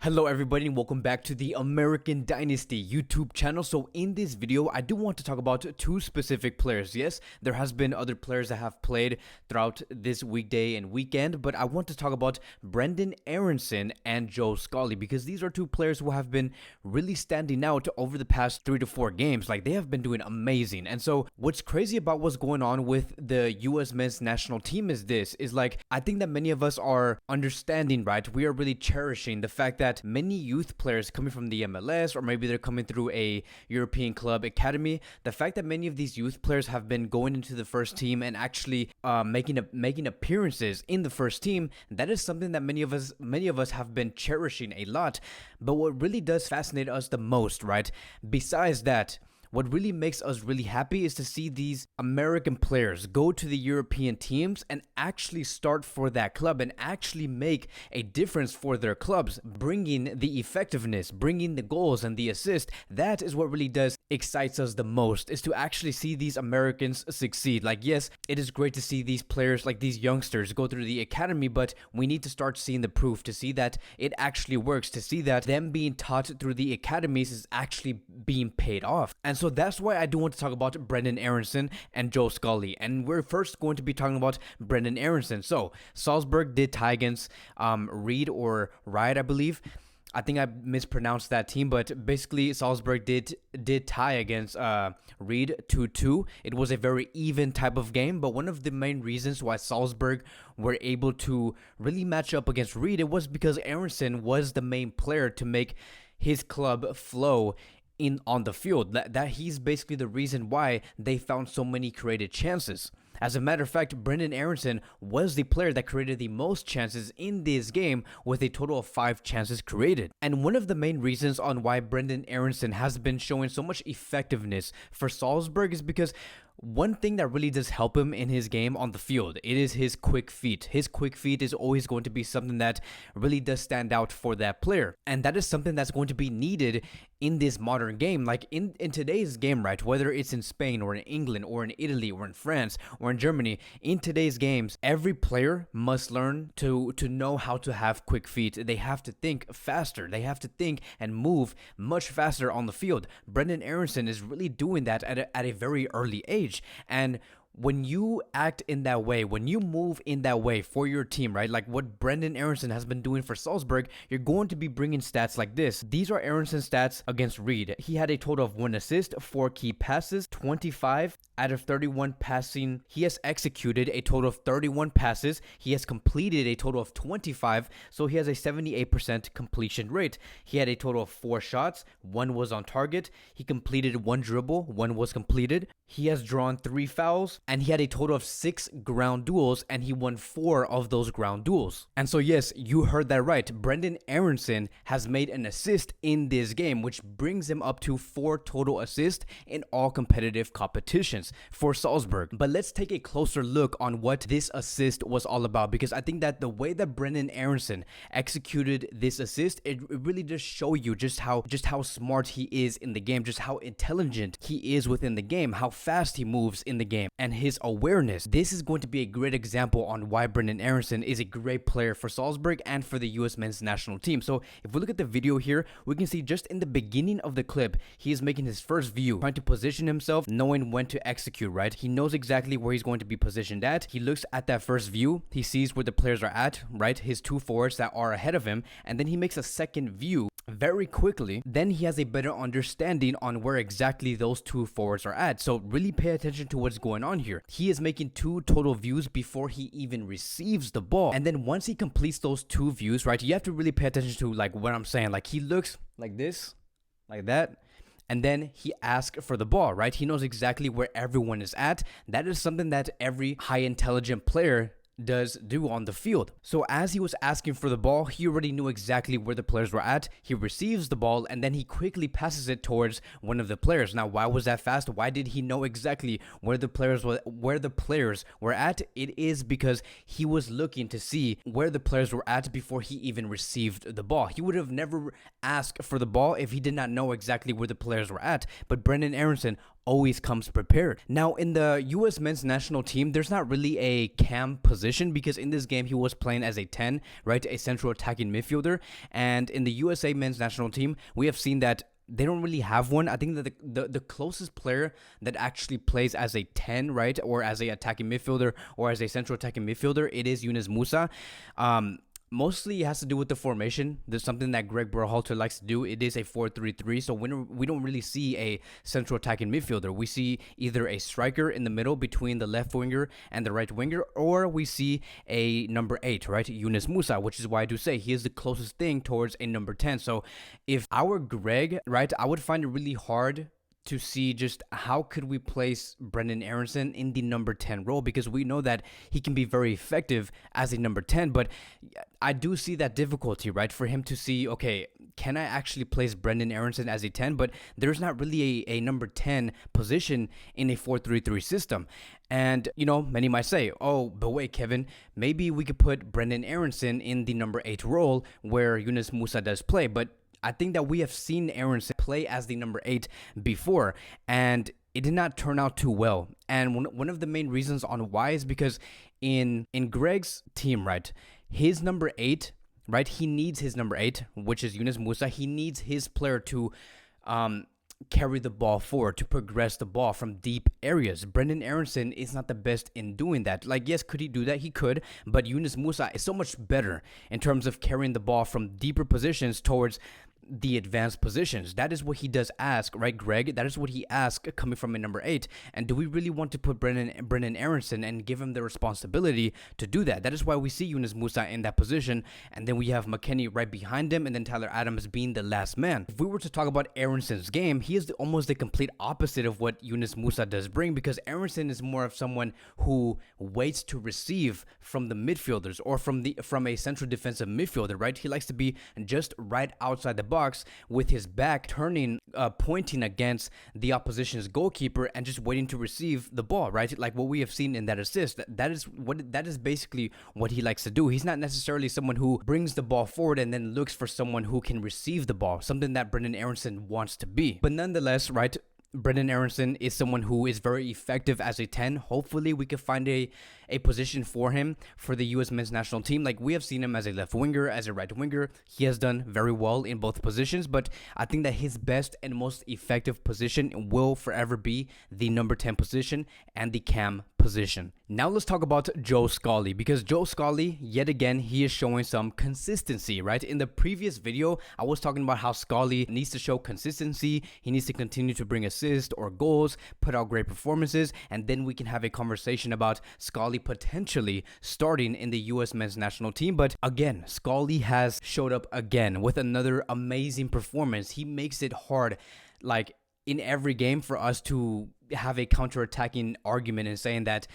Hello everybody and welcome back to the American Dynasty YouTube channel. So in this video, I do want to talk about two specific players. Yes, there has been other players that have played throughout this weekday and weekend, but I want to talk about Brenden Aaronson and Scully because these are two players who have been really standing out over the past 3 to 4 games. Like, they have been doing amazing. And so what's crazy about what's going on with the US men's national team is like, I think that many of us are understanding, right? We are really cherishing the fact that many youth players coming from the MLS, or maybe they're coming through a European club academy, the fact that many of these youth players have been going into the first team and actually making appearances in the first team, that is something that many of us have been cherishing a lot. But what really does fascinate us the most, right, besides that, what really makes us really happy is to see these American players go to the European teams and actually start for that club and actually make a difference for their clubs, bringing the effectiveness, bringing the goals and the assist. That is what really does excites us the most, is to actually see these Americans succeed. Like, yes, it is great to see these players, like these youngsters, go through the academy, but we need to start seeing the proof, to see that it actually works, to see that them being taught through the academies is actually being paid off. And so that's why I do want to talk about Brenden Aaronson and Scully. And we're first going to be talking about Brenden Aaronson. So Salzburg did tie against Ried, I believe. I think I mispronounced that team, but basically Salzburg did tie against Ried 2-2. It was a very even type of game, but one of the main reasons why Salzburg were able to really match up against Ried, it was because Aronson was the main player to make his club flow on the field. That he's basically the reason why they found so many created chances. As a matter of fact, Brenden Aaronson was the player that created the most chances in this game, with a total of 5 chances created. And one of the main reasons on why Brenden Aaronson has been showing so much effectiveness for Salzburg is because one thing that really does help him in his game on the field, it is his quick feet. His quick feet is always going to be something that really does stand out for that player. And that is something that's going to be needed in this modern game. Like in today's game, right, whether it's in Spain or in England or in Italy or in France or in Germany, in today's games, every player must learn to know how to have quick feet. They have to think faster. They have to think and move much faster on the field. Brenden Aaronson is really doing that at a very early age. And when you act in that way, when you move in that way for your team, right, like what Brenden Aaronson has been doing for Salzburg, you're going to be bringing stats like this. These are Aronson's stats against Ried. He had a total of 1 assist, 4 key passes, 25 out of 31 passing. He has executed a total of 31 passes. He has completed a total of 25, so he has a 78% completion rate. He had a total of 4 shots, 1 was on target. He completed 1 dribble, 1 was completed. He has drawn 3 fouls, and he had a total of 6 ground duels, and he won 4 of those ground duels. And so yes, you heard that right. Brenden Aaronson has made an assist in this game, which brings him up to 4 total assists in all competitive competitions for Salzburg. But let's take a closer look on what this assist was all about, because I think that the way that Brenden Aaronson executed this assist, it really does show you just how smart he is in the game, just how intelligent he is within the game, how fast he moves in the game, and his awareness. This is going to be a great example on why Brenden Aaronson is a great player for Salzburg and for the US men's national team. So if we look at the video here, we can see just in the beginning of the clip, he is making his first view, trying to position himself, knowing when to execute, right? He knows exactly where he's going to be positioned at. He looks at that first view, he sees where the players are at, right? His 2 forwards that are ahead of him, and then he makes a second view very quickly. Then he has a better understanding on where exactly those 2 forwards are at. So really pay attention to what's going on here. He is making 2 total views before he even receives the ball. And then once he completes those 2 views, right, you have to really pay attention to like what I'm saying. Like, he looks like this, like that, and then he asks for the ball, right? He knows exactly where everyone is at. That is something that every high intelligent player does do on the field. So as he was asking for the ball, he already knew exactly where the players were at. He receives the ball and then he quickly passes it towards one of the players. Now, why was that fast? Why did he know exactly where the players were at? It is because he was looking to see where the players were at before he even received the ball. He would have never asked for the ball if he did not know exactly where the players were at. But Brenden Aaronson always comes prepared. Now, in the US men's national team, there's not really a cam position because in this game he was playing as a 10, right? A central attacking midfielder. And in the USA men's national team, we have seen that they don't really have one. I think that the closest player that actually plays as a 10, right, or as a attacking midfielder or as a central attacking midfielder, it is Yunus Musa. Mostly it has to do with the formation. There's something that Greg Berhalter likes to do. It is a 4-3-3, so we don't really see a central attacking midfielder. We see either a striker in the middle between the left winger and the right winger, or we see a number 8, right, Yunus Musa, which is why I do say he is the closest thing towards a number 10. So if I were Greg, right, I would find it really hard to see just how could we place Brenden Aaronson in the number 10 role, because we know that he can be very effective as a number 10, but I do see that difficulty, right, for him to see, okay, can I actually place Brenden Aaronson as a 10? But there's not really a number 10 position in a 4-3-3 system. And, you know, many might say, oh, but wait, Kevin, maybe we could put Brenden Aaronson in the number 8 role where Yunus Musa does play. But I think that we have seen Aronson play as the number 8 before, and it did not turn out too well. And one of the main reasons on why is because in Greg's team, right, his number 8, right, he needs his number 8, which is Yunus Musa. He needs his player to carry the ball forward, to progress the ball from deep areas. Brenden Aaronson is not the best in doing that. Like, yes, could he do that? He could, but Yunus Musa is so much better in terms of carrying the ball from deeper positions towards the advanced positions. That is what he does ask, right, Greg? That is what he asks coming from a number 8. And do we really want to put Brenden Aaronson and give him the responsibility to do that? That is why we see Yunus Musa in that position, and then we have McKennie right behind him, and then Tyler Adams being the last man. If we were to talk about Aronson's game, he is almost the complete opposite of what Yunus Musa does bring, because Aronson is more of someone who waits to receive from the midfielders or from a central defensive midfielder, right? He likes to be just right outside the box with his back turning, pointing against the opposition's goalkeeper and just waiting to receive the ball, right? Like what we have seen in that assist. That is basically what he likes to do. He's not necessarily someone who brings the ball forward and then looks for someone who can receive the ball, something that Brenden Aaronson wants to be. But nonetheless, right, Brenden Aaronson is someone who is very effective as a 10. Hopefully, we can find a position for him for the U.S. men's national team. Like, we have seen him as a left winger, as a right winger. He has done very well in both positions, but I think that his best and most effective position will forever be the number 10 position and the cam position. Now let's talk about Joe Scully, because Joe Scully, yet again, he is showing some consistency, right? In the previous video, I was talking about how Scully needs to show consistency. He needs to continue to bring assists or goals, put out great performances, and then we can have a conversation about Scully potentially starting in the U.S. men's national team. But again, Scully has showed up again with another amazing performance. He makes it hard, like, in every game for us to have a counter-attacking argument and saying that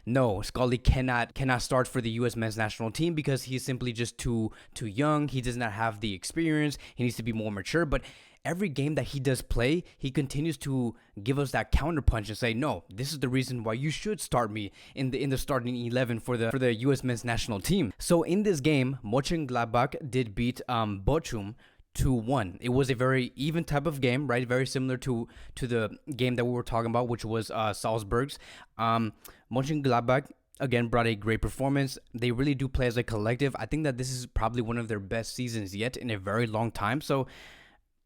no, Scully cannot start for the U.S. men's national team because he's simply just too young. He does not have the experience. He needs to be more mature. But every game that he does play, he continues to give us that counterpunch and say, no, this is the reason why you should start me in the starting 11 for the U.S. men's national team. So in this game, Mönchengladbach did beat Bochum 2-1. It was a very even type of game, right? Very similar to the game that we were talking about, which was Salzburg's. Mönchengladbach again brought a great performance. They really do play as a collective. I think that this is probably one of their best seasons yet in a very long time. So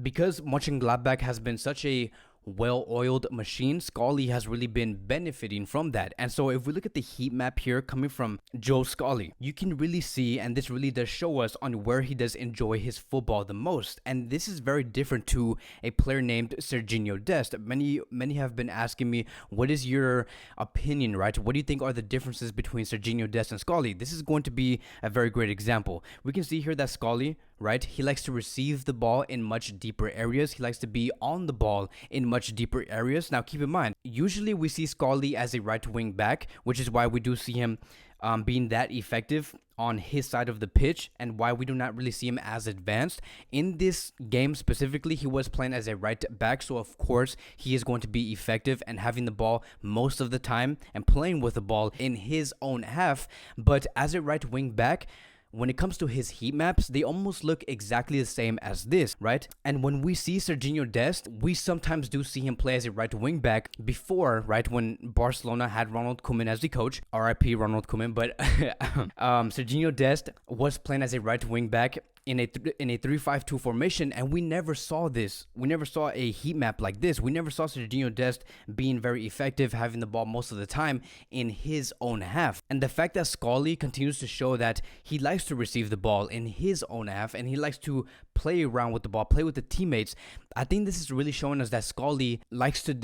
because Mönchengladbach has been such a well-oiled machine, Scully has really been benefiting from that. And so if we look at the heat map here coming from Joe Scully, you can really see, and this really does show us on where he does enjoy his football the most. And this is very different to a player named Sergeno Dest. Many have been asking me, what is your opinion, right? What do you think are the differences between Sergeno Dest and Scully? This is going to be a very great example. We can see here that Scully, right, he likes to receive the ball in much deeper areas. He likes to be on the ball in much deeper areas. Now, keep in mind, usually we see Scully as a right wing back, which is why we do see him being that effective on his side of the pitch, and why we do not really see him as advanced. In this game specifically, he was playing as a right back, so of course he is going to be effective and having the ball most of the time and playing with the ball in his own half. But as a right wing back, when it comes to his heat maps, they almost look exactly the same as this, right? And when we see Sergeno Dest, we sometimes do see him play as a right wing back before, right, when Barcelona had Ronald Koeman as the coach, RIP Ronald Koeman, but Sergeno Dest was playing as a right wing back in a 3-5-2 formation, and we never saw this. We never saw a heat map like this. We never saw Sergeno Dest being very effective, having the ball most of the time in his own half. And the fact that Scully continues to show that he likes to receive the ball in his own half and he likes to play around with the ball, play with the teammates, I think this is really showing us that Scully likes to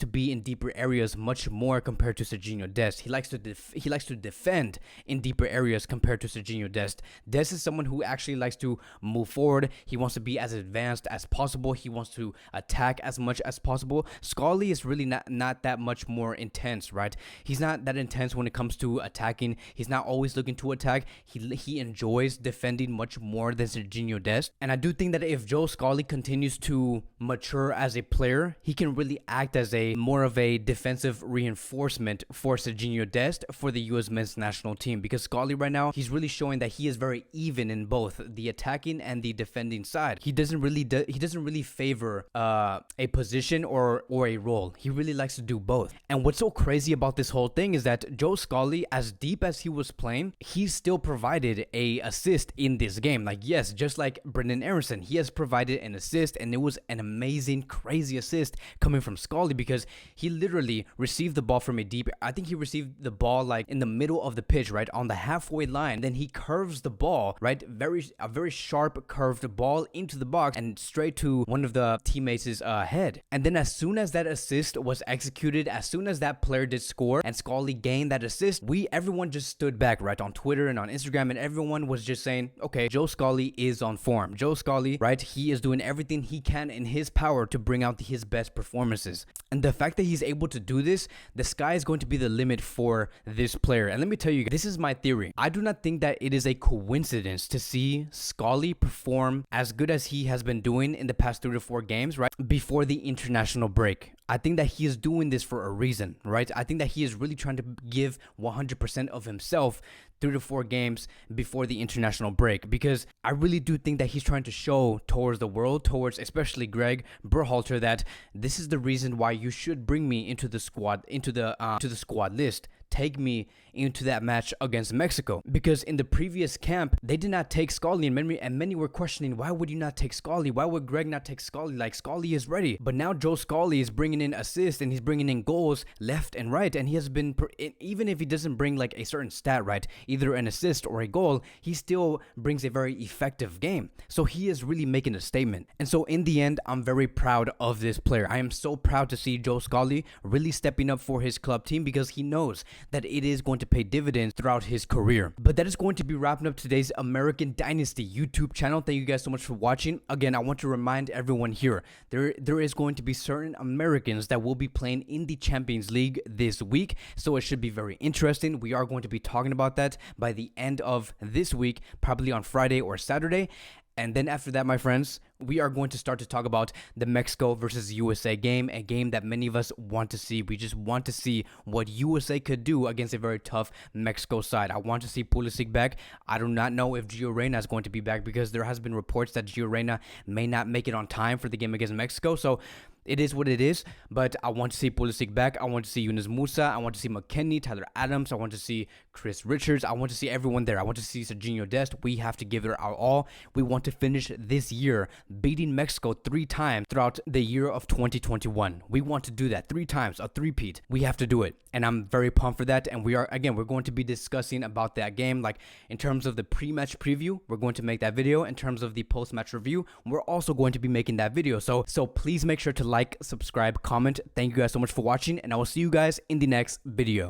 be in deeper areas much more compared to Sergeno Dest. He likes to defend in deeper areas compared to Sergeno Dest. Dest is someone who actually likes to move forward. He wants to be as advanced as possible. He wants to attack as much as possible. Scally is really not that much more intense, right? He's not that intense when it comes to attacking. He's not always looking to attack. He enjoys defending much more than Sergeno Dest. And I do think that if Joe Scally continues to mature as a player, he can really act as a more of a defensive reinforcement for Sergeno Dest for the US men's national team, because Scally right now, he's really showing that he is very even in both the attacking and the defending side. He doesn't really favor a position or a role. He really likes to do both. And what's so crazy about this whole thing is that Joe Scally, as deep as he was playing, he still provided a assist in this game. Like, yes, just like Brenden Aaronson, he has provided an assist, and it was an amazing, crazy assist coming from Scally, because he literally received the ball from a deep, I think he received the ball like in the middle of the pitch, right on the halfway line. Then he curves the ball, right, a very sharp curved ball into the box and straight to one of the teammates' head. And then as soon as that assist was executed, as soon as that player did score and Scally gained that assist, everyone just stood back, right, on Twitter and on Instagram, and everyone was just saying, okay, Joe Scally is on form. Joe Scally, right, he is doing everything he can in his power to bring out his best performances. And the fact that he's able to do this, the sky is going to be the limit for this player. And let me tell you, this is my theory. I do not think that it is a coincidence to see Scally perform as good as he has been doing in the past 3 to 4 games, right, before the international break. I think that he is doing this for a reason, right? I think that he is really trying to give 100% of himself 3 to 4 games before the international break, because I really do think that he's trying to show towards the world, towards especially Greg Berhalter, that this is the reason why you should bring me into the squad, into the squad list. Take me into that match against Mexico, because in the previous camp they did not take Scally, and many were questioning, why would you not take Scally? Why would Greg not take Scally? Like, Scally is ready. But now Joe Scally is bringing in assists and he's bringing in goals left and right, and he has been, even if he doesn't bring like a certain stat, right, either an assist or a goal, he still brings a very effective game. So he is really making a statement. And so in the end, I'm very proud of this player. I am so proud to see Joe Scally really stepping up for his club team, because he knows that it is going to pay dividends throughout his career. But that is going to be wrapping up today's American Dynasty YouTube channel. Thank you guys so much for watching. Again, I want to remind everyone here, there is going to be certain Americans that will be playing in the Champions League this week, so it should be very interesting. We are going to be talking about that by the end of this week, probably on Friday or Saturday. And then after that, my friends, we are going to start to talk about the Mexico versus USA game, a game that many of us want to see. We just want to see what USA could do against a very tough Mexico side. I want to see Pulisic back. I do not know if Gio Reyna is going to be back, because there has been reports that Gio Reyna may not make it on time for the game against Mexico. So it is what it is, but I want to see Pulisic back. I want to see Yunus Musa. I want to see McKennie, Tyler Adams. I want to see Chris Richards. I want to see everyone there. I want to see Sergeno Dest. We have to give it our all. We want to finish this year beating Mexico 3 times throughout the year of 2021. We want to do that 3 times, a three-peat. We have to do it, and I'm very pumped for that. And we're going to be discussing about that game, like in terms of the pre-match preview. We're going to make that video. In terms of the post-match review, we're also going to be making that video. So please make sure to like, subscribe, comment. Thank you guys so much for watching, and I will see you guys in the next video.